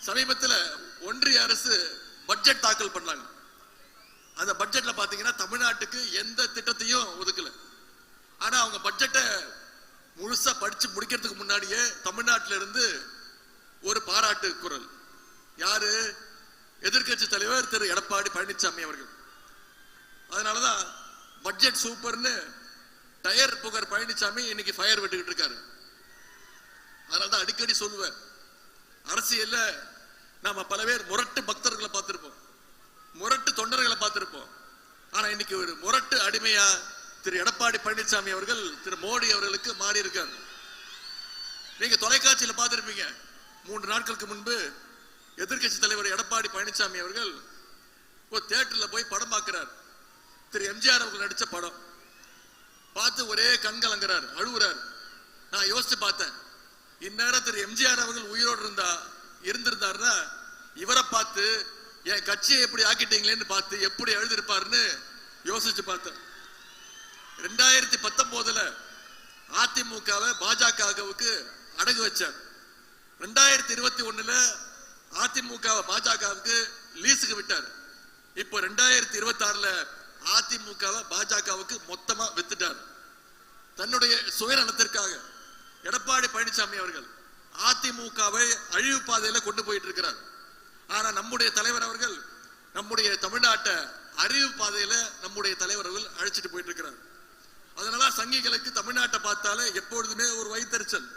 சமீபத்தில் ஒன்றிய அரசு பட்ஜெட் தாக்கல் பண்ணாங்க. அந்த பட்ஜெட்ல பாத்தீங்கன்னா தமிழ்நாட்டுக்கு எந்த திட்டத்தையும் ஒதுக்கல. ஆனா அவங்க பட்ஜெட்டை முழுசா படிச்சு முடிக்கிறதுக்கு முன்னாடியே தமிழ்நாட்டில இருந்து ஒரு பாராட்டு குரல். யாரு? எதிர்கட்சி தலைவர் திரு எடப்பாடி பழனிசாமி அவர்கள். அதனாலதான் பட்ஜெட் சூப்பர்னு டயர் புகர் பழனிசாமி இன்னைக்கு ஃபயர் விட்டுக்கிட்டு இருக்காரு. அதனாலதான் அடிக்கடி சொல்லுவேன், அரசியல்ல நாம பல பேர் முரட்டு பக்தர்களை பார்த்திருப்போம், முரட்டு தொண்டர்களை பார்த்திருப்போம். ஆனா இன்னைக்கு ஒரு முரட்டு அடிமையா திரு எடப்பாடி பழனிசாமி அவர்கள் திரு மோடி அவர்களுக்கு மாறி இருக்காரு. நீங்க தொலைக்காட்சியில பார்த்திருப்பீங்க, 3 நாட்களுக்கு முன்பு எதிர்கட்சி தலைவர் எடப்பாடி பழனிசாமி அவர்கள் ஒரு தியேட்டர்ல போய் படம் பார்க்கிறார். திரு எம்ஜிஆர் அவர்கள் நடிச்ச படம் பார்த்து ஒரே கண்கலங்கிறார், அழுகுறார். நான் யோசிச்சு பார்த்தேன், இந்நேரம் திரு எம்ஜிஆர் அவர்கள் உயிரோடு இருந்திருந்தாருன்னா இவரை பார்த்து என் கட்சியை எப்படி ஆக்கிட்டீங்களேன்னு பார்த்து எப்படி எழுதிருப்பாருன்னு யோசிச்சு பார்த்தேன். 2019 அதிமுகவை பாஜகவுக்கு அடகு வச்சார். 2021 அதிமுக பாஜகவுக்கு லீஸுக்கு விட்டார். இப்போ 2026 அதிமுகவை பாஜகவுக்கு மொத்தமா வித்துட்டார். தன்னுடைய சுயநலத்திற்காக எடப்பாடி பழனிசாமி அவர்கள் அதிமுகவை அழிவு பாதையில கொண்டு போயிட்டு இருக்கிறார். ஆனா நம்முடைய தலைவர் அவர்கள் நம்முடைய தமிழ்நாட்டை அறிவு பாதையில நம்முடைய தலைவர் அவர்கள் அழைச்சிட்டு போயிட்டு இருக்கிறார். அதனால சங்கிகளுக்கு தமிழ்நாட்டை பார்த்தாலே எப்பொழுதுமே ஒரு வைத்தறிச்சல்.